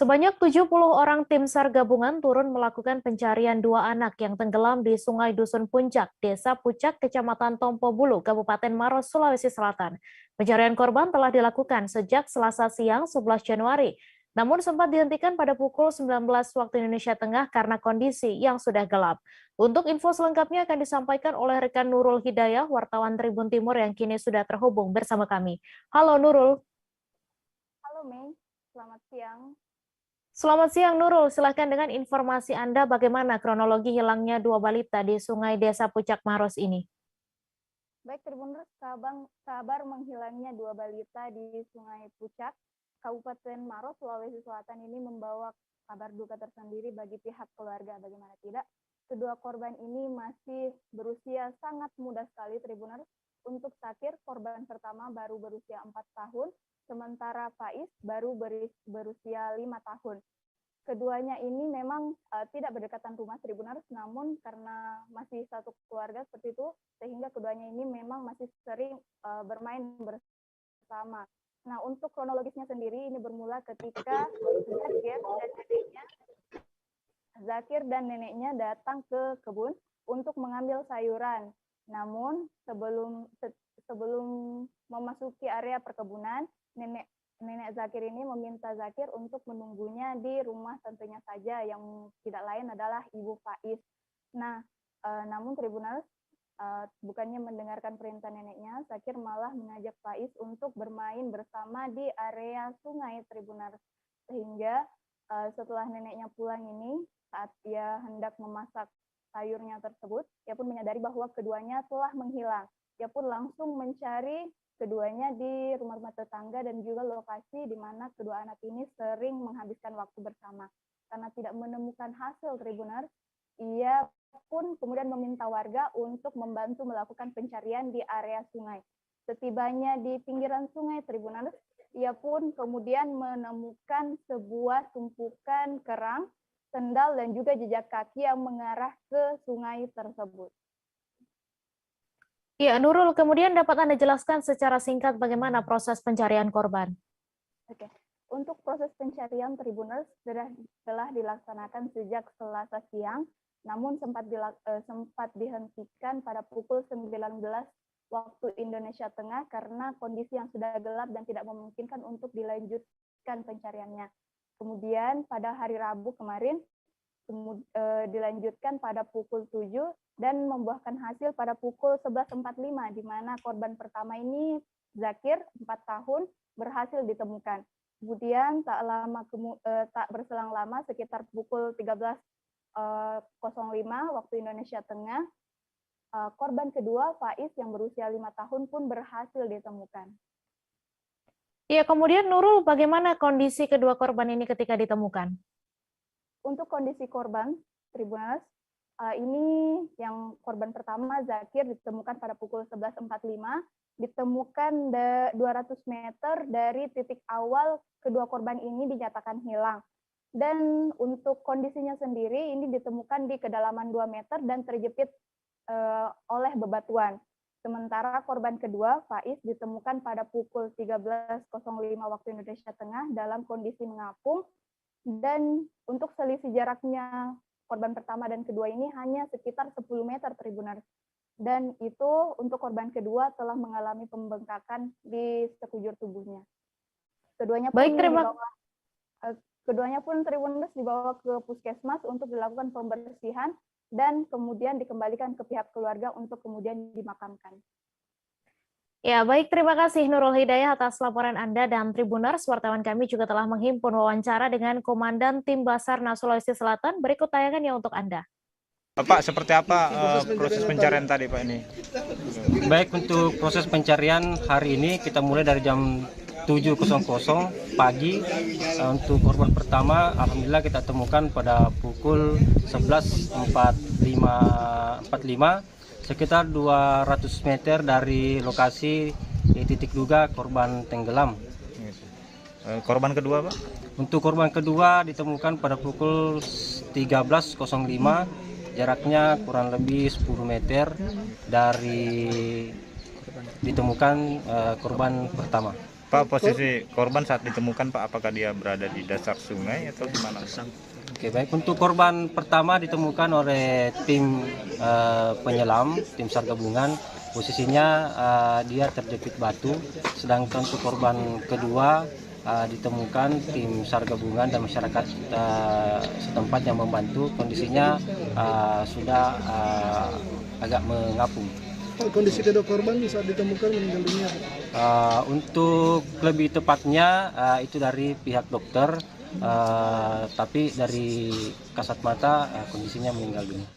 Sebanyak 70 orang tim SAR gabungan turun melakukan pencarian dua anak yang tenggelam di Sungai Dusun Puncak, Desa Pucak, Kecamatan Tompo Bulu, Kabupaten Maros, Sulawesi Selatan. Pencarian korban telah dilakukan sejak Selasa siang 11 Januari, namun sempat dihentikan pada pukul 19 waktu Indonesia Tengah karena kondisi yang sudah gelap. Untuk info selengkapnya akan disampaikan oleh rekan Nurul Hidayah, wartawan Tribun Timur yang kini sudah terhubung bersama kami. Halo Nurul. Halo Mei, selamat siang. Selamat siang Nurul, silahkan dengan informasi Anda bagaimana kronologi hilangnya dua balita di Sungai Desa Pucak Maros ini. Baik Tribuners, kabar menghilangnya dua balita di Sungai Pucak, Kabupaten Maros, Sulawesi Selatan ini membawa kabar duka tersendiri bagi pihak keluarga. Bagaimana tidak, kedua korban ini masih berusia sangat muda sekali Tribuners. Untuk Zakir, korban pertama baru berusia 4 tahun, sementara Faiz baru berusia 5 tahun. Keduanya ini memang tidak berdekatan rumah Tribuners, namun karena masih satu keluarga seperti itu, sehingga keduanya ini memang masih sering bermain bersama. Nah, untuk kronologisnya sendiri ini bermula ketika Zakir dan neneknya datang ke kebun untuk mengambil sayuran. Namun sebelum memasuki area perkebunan, nenek Zakir ini meminta Zakir untuk menunggunya di rumah tentunya saja, yang tidak lain adalah Ibu Faiz. Nah, namun Tribuners bukannya mendengarkan perintah neneknya, Zakir malah mengajak Faiz untuk bermain bersama di area sungai Tribuners. Sehingga setelah neneknya pulang ini, saat ia hendak memasak sayurnya tersebut, ia pun menyadari bahwa keduanya telah menghilang. Ia pun langsung mencari keduanya di rumah-rumah tetangga dan juga lokasi di mana kedua anak ini sering menghabiskan waktu bersama. Karena tidak menemukan hasil Tribuners, ia pun kemudian meminta warga untuk membantu melakukan pencarian di area sungai. Setibanya di pinggiran sungai Tribuners, ia pun kemudian menemukan sebuah tumpukan kerang, sendal, dan juga jejak kaki yang mengarah ke sungai tersebut. Ya, Nurul, kemudian dapat Anda jelaskan secara singkat bagaimana proses pencarian korban? Oke. Untuk proses pencarian Tribuners telah dilaksanakan sejak Selasa siang, namun sempat dihentikan pada pukul 19 waktu Indonesia Tengah karena kondisi yang sudah gelap dan tidak memungkinkan untuk dilanjutkan pencariannya. Kemudian pada hari Rabu kemarin dilanjutkan pada pukul 7 dan membuahkan hasil pada pukul 11.45, di mana korban pertama ini Zakir 4 tahun berhasil ditemukan. Kemudian tak berselang lama, sekitar pukul 13.05 waktu Indonesia Tengah, korban kedua Faiz yang berusia 5 tahun pun berhasil ditemukan. Ya, kemudian Nurul, bagaimana kondisi kedua korban ini ketika ditemukan? Untuk kondisi korban, Tribuners, ini yang korban pertama Zakir ditemukan pada pukul 11.45, ditemukan 200 meter dari titik awal kedua korban ini dinyatakan hilang. Dan untuk kondisinya sendiri ini ditemukan di kedalaman 2 meter dan terjepit oleh bebatuan. Sementara korban kedua, Faiz, ditemukan pada pukul 13.05 waktu Indonesia Tengah dalam kondisi mengapung, dan untuk selisih jaraknya korban pertama dan kedua ini hanya sekitar 10 meter Tribuners. Dan itu untuk korban kedua telah mengalami pembengkakan di sekujur tubuhnya. Keduanya pun Tribuners dibawa ke puskesmas untuk dilakukan pembersihan dan kemudian dikembalikan ke pihak keluarga untuk kemudian dimakamkan. Ya, baik, terima kasih Nurul Hidayah atas laporan Anda, dan Tribuners, wartawan kami juga telah menghimpun wawancara dengan Komandan Tim Basarnas Sulawesi Selatan. Berikut tayangannya untuk Anda. Pak, seperti apa proses pencarian tadi Pak ini? Baik, untuk proses pencarian hari ini kita mulai dari jam 7.00 pagi. Untuk korban pertama, alhamdulillah kita temukan pada pukul 11.45 sekitar 200 meter dari lokasi titik duga korban tenggelam. Korban kedua, Pak? Untuk korban kedua ditemukan pada pukul 13.05, jaraknya kurang lebih 10 meter dari ditemukan korban pertama. Pak, posisi korban saat ditemukan Pak, apakah dia berada di dasar sungai atau di mana? Oke, baik, untuk korban pertama ditemukan oleh tim penyelam, tim SAR gabungan. Posisinya dia terjepit batu, sedangkan untuk korban kedua ditemukan tim SAR gabungan dan masyarakat setempat yang membantu. Kondisinya sudah agak mengapung. Kondisi kedua korban saat ditemukan meninggal dunia? Untuk lebih tepatnya itu dari pihak dokter, tapi dari kasat mata kondisinya meninggal dunia.